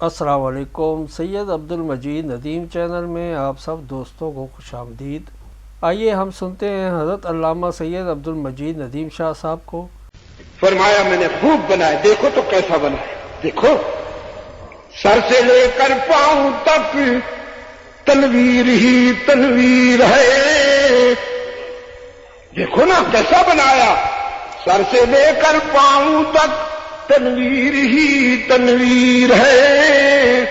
السلام علیکم۔ سید عبدالمجید ندیم چینل میں آپ سب دوستوں کو خوش آمدید۔ آئیے ہم سنتے ہیں حضرت علامہ سید عبدالمجید ندیم شاہ صاحب کو۔ فرمایا میں نے خوب بنایا، دیکھو تو کیسا بنا ہے، دیکھو سر سے لے کر پاؤں تک تنویر ہی تنویر ہے، دیکھو نا کیسا بنایا، سر سے لے کر پاؤں تک تنویر ہی تنویر ہے،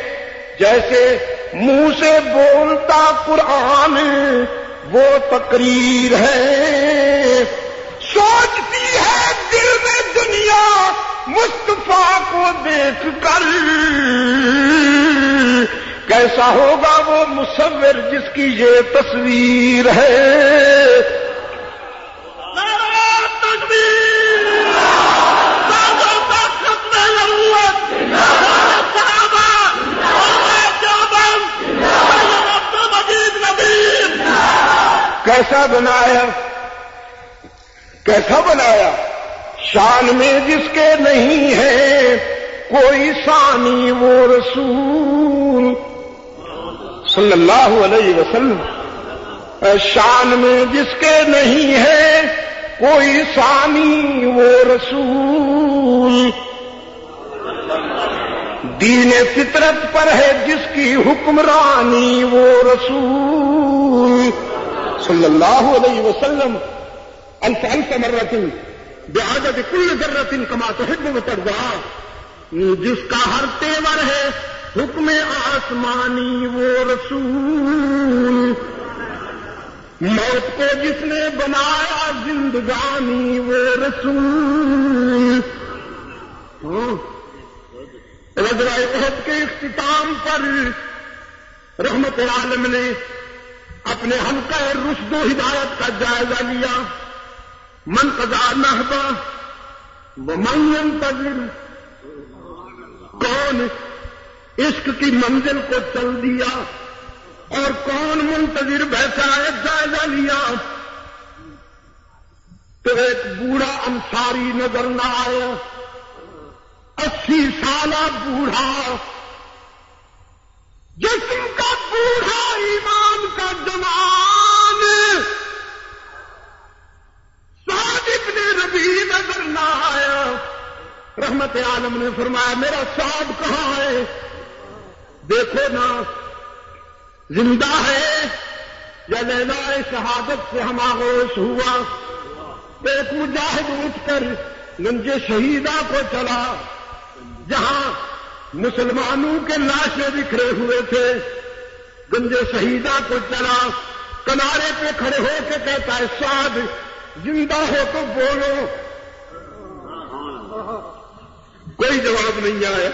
جیسے منہ سے بولتا قرآن وہ تقریر ہے، سوچتی ہے دل میں دنیا مصطفیٰ کو دیکھ کر کیسا ہوگا وہ مصور جس کی یہ تصویر ہے۔ کیسا بنایا، کیسا بنایا، شان میں جس کے نہیں ہے کوئی ثانی وہ رسول صلی اللہ علیہ وسلم، شان میں جس کے نہیں ہے کوئی ثانی وہ رسول، دین فطرت پر ہے جس کی حکمرانی وہ رسول صلی اللہ علیہ وسلم، الف الف مرۃ بعدد کل ذرۃ کما تحب وترضى، جس کا ہر تیور ہے حکم آسمانی وہ رسول، موت کو جس نے بنایا زندگانی وہ رسول، غزوہ احد کے اختتام پر رحمت عالم نے اپنے حلقہ رشد و ہدایت کا جائزہ لیا، من قضا نہبہ ومن ينتظر، کون عشق کی منزل کو چل دیا اور کون منتظر بیٹھا ہے، جائزہ لیا تو ایک بوڑھا انصاری نظر نہ آیا، 80 سالہ بوڑھا، جسم کا بوڑھا ایمان کا جوان، سعد ابن ربیع نظر نہ آیا، رحمت عالم نے فرمایا میرا سعد کہاں ہے، دیکھو نا زندہ ہے یا لیلہ شہادت سے ہم آغوش ہوا، ایک مجاہد اٹھ کر گنج شہیدہ کو چلا جہاں مسلمانوں کے لاشیں بکھرے ہوئے تھے، گنج شہیدہ کو چلا، کنارے پہ کھڑے ہو کے کہتا ہے سعد زندہ ہو تو بولو، کوئی جواب نہیں آیا،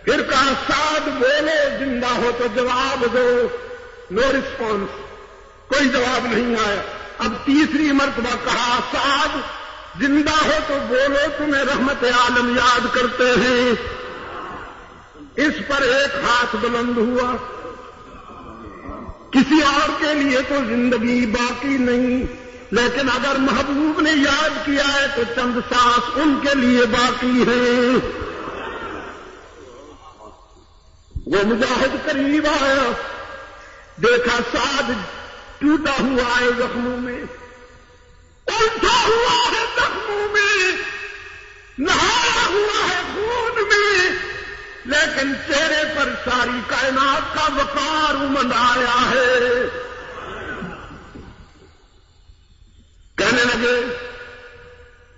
پھر کہا سعد بولو زندہ ہو تو جواب دو، نو رسپانس، کوئی جواب نہیں آیا، اب تیسری مرتبہ کہا سعد زندہ ہو تو بولو تمہیں رحمت عالم یاد کرتے ہیں، اس پر ایک ہاتھ بلند ہوا، کسی اور کے لیے تو زندگی باقی نہیں، لیکن اگر محبوب نے یاد کیا ہے تو چند سانس ان کے لیے باقی ہیں، وہ مجاہد قریب آیا، دیکھا سعد ٹوٹا ہوا ہے زخموں میں، الٹا ہوا ہے زخموں میں، نہایا ہوا ہے خون میں، لیکن چہرے پر ساری کائنات کا وقار امنڈ آیا ہے، کہنے لگے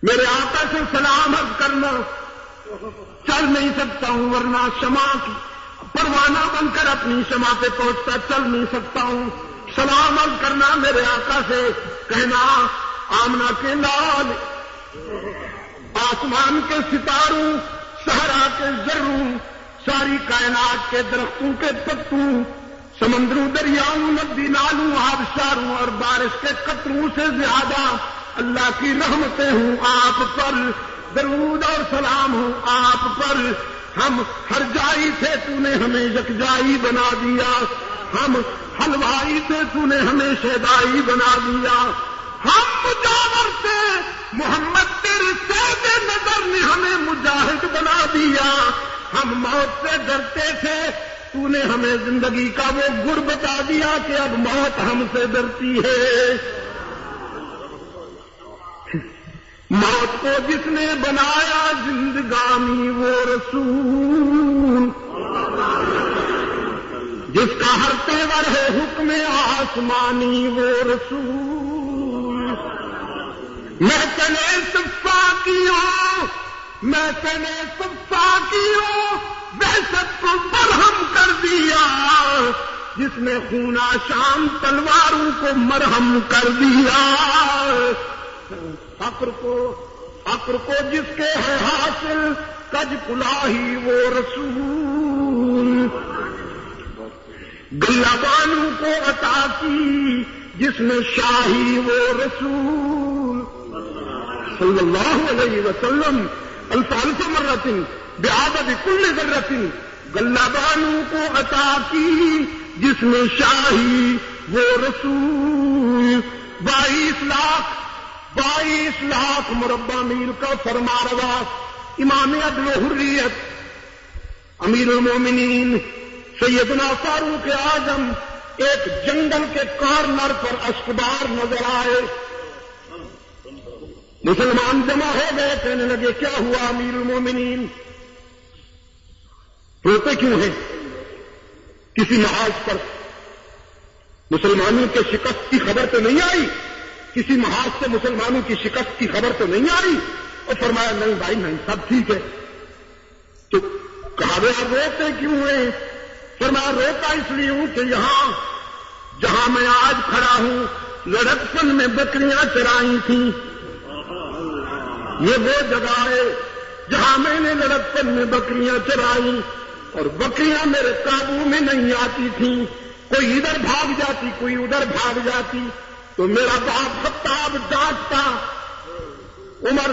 میرے آقا سے سلام عرض کرنا، چل نہیں سکتا ہوں ورنہ شمع کی پروانہ بن کر اپنی شمع پہ پہنچتا، چل نہیں سکتا ہوں، سلام عرض کرنا میرے آقا سے، کہنا آمنہ کے لال، آسمان کے ستاروں، صحرا کے ذروں، ساری کائنات کے درختوں کے پتوں، سمندروں دریاؤں ندی نالوں آبشاروں اور بارش کے قطروں سے زیادہ اللہ کی رحمتیں ہوں آپ پر، درود اور سلام ہوں آپ پر، ہم ہر جائی سے تو نے ہمیں یکجائی بنا دیا، ہم حلوائی سے تو نے ہمیں شیدائی بنا دیا، ہم مجاور سے محمد تیرے سید نظر نے ہمیں مجاہد بنا دیا، ہم موت سے ڈرتے تھے، تو نے ہمیں زندگی کا وہ گر بتا دیا کہ اب موت ہم سے ڈرتی ہے۔ موت کو جس نے بنایا زندگانی وہ رسول، جس کا ہر تیور ہے حکم آسمانی وہ رسول۔ محفل صفا کیوں، محفل صفا کیوں، وحشت کو برہم کر دیا، جس نے خون شام تلواروں کو مرہم کر دیا۔ فقر کو جس کے ہے حاصل کج کلاہی وہ رسول، گلہ بانو کو عطا کی جس میں شاہی وہ رسول صلی اللہ علیہ وسلم۔ الف مرۃ بعدد کل ذرۃ، گلہ بانو کو عطا کی جس میں شاہی وہ رسول۔ 22 لاکھ مربع میل کا فرما روا امام عدل و حریت امیر المومنین سیدنا فاروق اعظم ایک جنگل کے کارنر پر اشکبار نظر آئے۔ مسلمان جمع ہو گئے، کہنے لگے کیا ہوا امیر المومنین، روتے کیوں ہیں؟ کسی محاذ پر مسلمانوں کے شکست کی خبر تو نہیں آئی؟ کسی محاذ سے مسلمانوں کی شکست کی خبر تو نہیں آئی؟ اور فرمایا نہیں بھائی نہیں، سب ٹھیک ہے۔ تو کہا گیا روتے کیوں ہیں؟ فرمایا روتا اس لیے ہوں کہ یہاں جہاں میں آج کھڑا ہوں لڑکپن میں بکریاں چرائی تھیں، یہ وہ جگہ ہے جہاں میں نے لڑکپن میں بکریاں چرائی، اور بکریاں میرے قابو میں نہیں آتی تھیں، کوئی ادھر بھاگ جاتی کوئی ادھر بھاگ جاتی، تو میرا باپ خطاب ڈانٹتا، عمر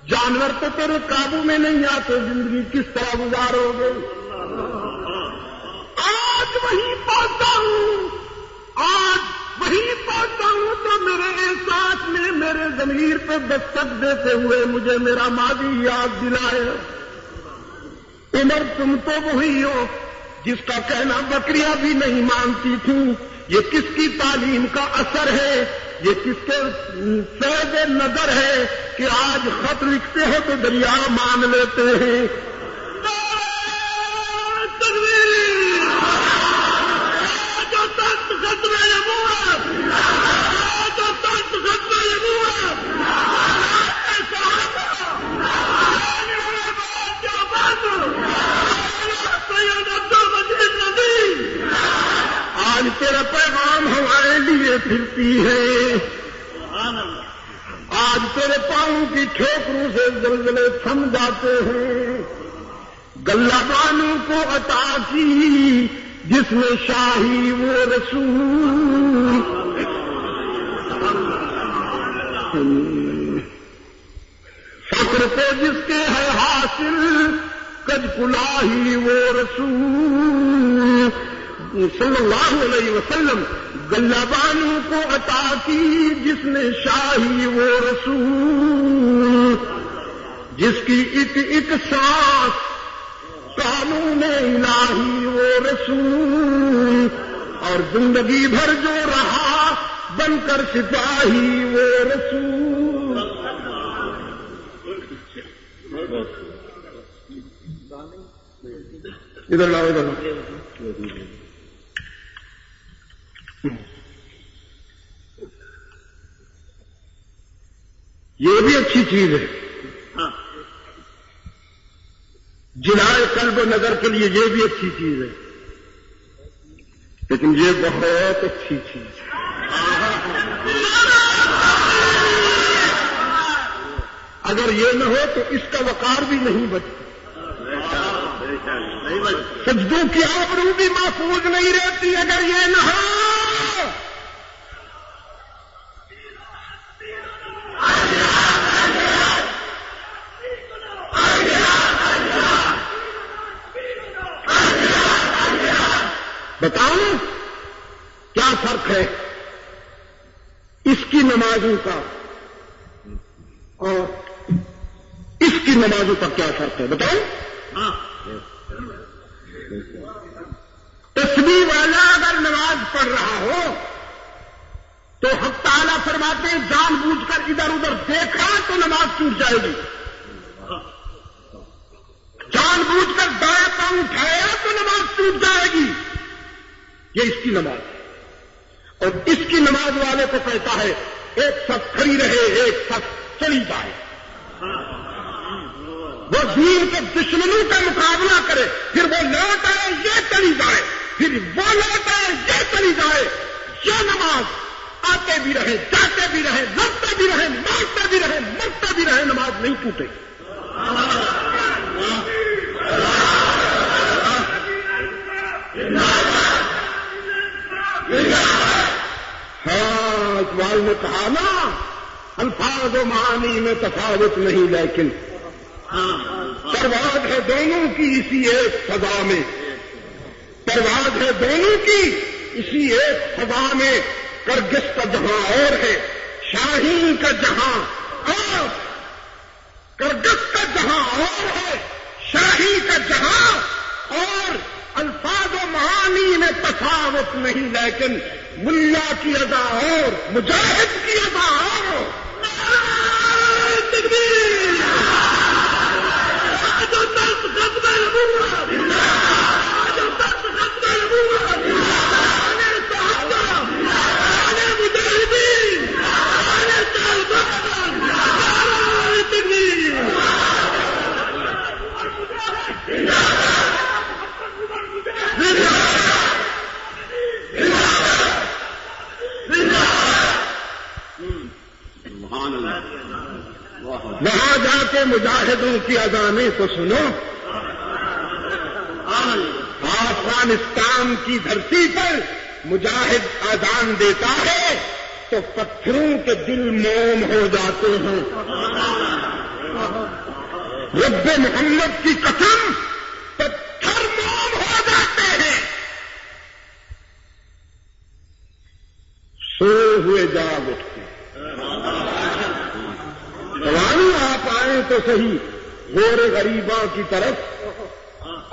جانور تو تیرے قابو میں نہیں آتے، زندگی کس طرح گزارو گے؟ آج وہی پہنچا ہوں، آج وہی پہنچا ہوں تو میرے احساس میں میرے ضمیر پہ دستک دیتے ہوئے مجھے میرا ماضی یاد دلائے۔ عمر تم تو وہی ہو جس کا کہنا بکریاں بھی نہیں مانتی تھیں، یہ کس کی تعلیم کا اثر ہے، یہ کس کے فیض نظر ہے کہ آج خط لکھتے ہو تو دریا مان لیتے ہیں۔ آج تیرا پیغام ہمارے لیے پھرتی ہے، آج تیرے پاؤں کی ٹھوکروں سے زلزلے تھم جاتے ہیں، گلہ بانو کو عطا کی جس میں شاہی وہ رسول، فقر کو جس کے ہے حاصل کج کلاہی وہ رسول صلی اللہ علیہ وسلم، گلہ بانو کو عطا کی جس نے شاہی وہ رسول، جس کی ایک ایک سانس قانون الہی وہ رسول، اور زندگی بھر جو رہا بن کر سپاہی وہ رسول۔ ادھر لاؤ ادھر لاؤ۔ یہ بھی اچھی چیز ہے، جلائے قلب و نظر کے لیے یہ بھی اچھی چیز ہے، لیکن یہ بہت اچھی چیز ہے۔ اگر یہ نہ ہو تو اس کا وقار بھی نہیں بچتا، سجدوں کی آبرو بھی محفوظ نہیں رہتی اگر یہ نہ ہو۔ بتاؤں کیا فرق ہے اس کی نمازوں کا اور اس کی نمازوں کا کیا فرق ہے؟ بتاؤں تسبیح والا اگر نماز پڑھ رہا ہو تو حق تعالیٰ فرماتے ہیں جان بوجھ کر ادھر ادھر دیکھا تو نماز ٹوٹ جائے گی، جان بوجھ کر دائیں پاؤں اٹھایا تو نماز ٹوٹ جائے گی۔ یہ اس کی نماز ہے، اور اس کی نماز والے کو کہتا ہے ایک صف کھڑی رہے ایک صف چلی جائے، وہ دین کے دشمنوں کا مقابلہ کرے، پھر وہ لوٹ آئے یہ چلی جائے، پھر وہ لوٹ آئے یہ چلی جائے۔ یہ نماز آتے بھی رہے جاتے بھی رہے لڑتے بھی رہے مارتے بھی رہے مرتے بھی رہے، نماز نہیں ٹوٹے۔ ہاں اقبال نے کہا نا الفاظ و معانی میں تفاوت نہیں لیکن پرواز ہے دونوں کی اسی ایک فضا میں، پرواز ہے دونوں کی اسی ایک فضا میں، کرگس کا جہاں اور ہے شاہین کا جہاں اور، کرگس کا جہاں اور ہے شاہی کا جہاں اور، الفاظ و معانی میں تفاوت نہیں لیکن ملا کی ادا اور مجاہد کی ادا اور۔ وہاں جا کے مجاہدوں کی اذانیں تو سنو، افغانستان کی دھرتی پر مجاہد اذان دیتا ہے تو پتھروں کے دل موم ہو جاتے ہیں۔ رب محمد کی قسم پتھر موم ہو جاتے ہیں۔ سوئے ہوئے جاگ اٹھتے ہیں۔ آپ آئیں تو صحیح گورے غریباں کی طرف،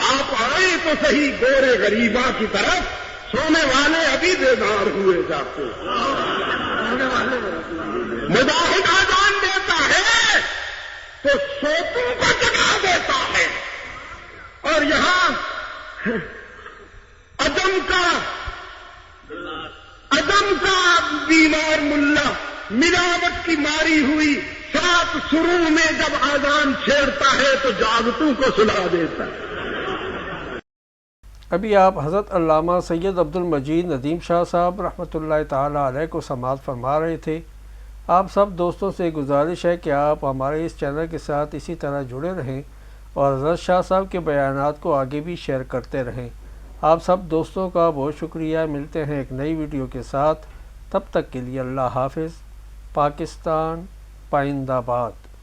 آپ آئیں تو صحیح گورے غریباں کی طرف، سونے والے ابھی بیدار ہوئے جاتے۔ مجاہد اذان دیتا ہے تو سوتوں کو جگا دیتا ہے، اور یہاں عدم کا بیمار ملا ملاوٹ کی ماری ہوئی سات سروں میں جب اذان چھیڑتا ہے تو جاگتوں کو سلا دیتا ہے۔ ابھی آپ حضرت علامہ سید عبد المجید ندیم شاہ صاحب رحمۃ اللہ تعالیٰ علیہ کو سماعت فرما رہے تھے۔ آپ سب دوستوں سے گزارش ہے کہ آپ ہمارے اس چینل کے ساتھ اسی طرح جڑے رہیں اور حضرت شاہ صاحب کے بیانات کو آگے بھی شیئر کرتے رہیں۔ آپ سب دوستوں کا بہت شکریہ۔ ملتے ہیں ایک نئی ویڈیو کے ساتھ، تب تک کے لیے اللہ حافظ۔ پاکستان پائندہ باد۔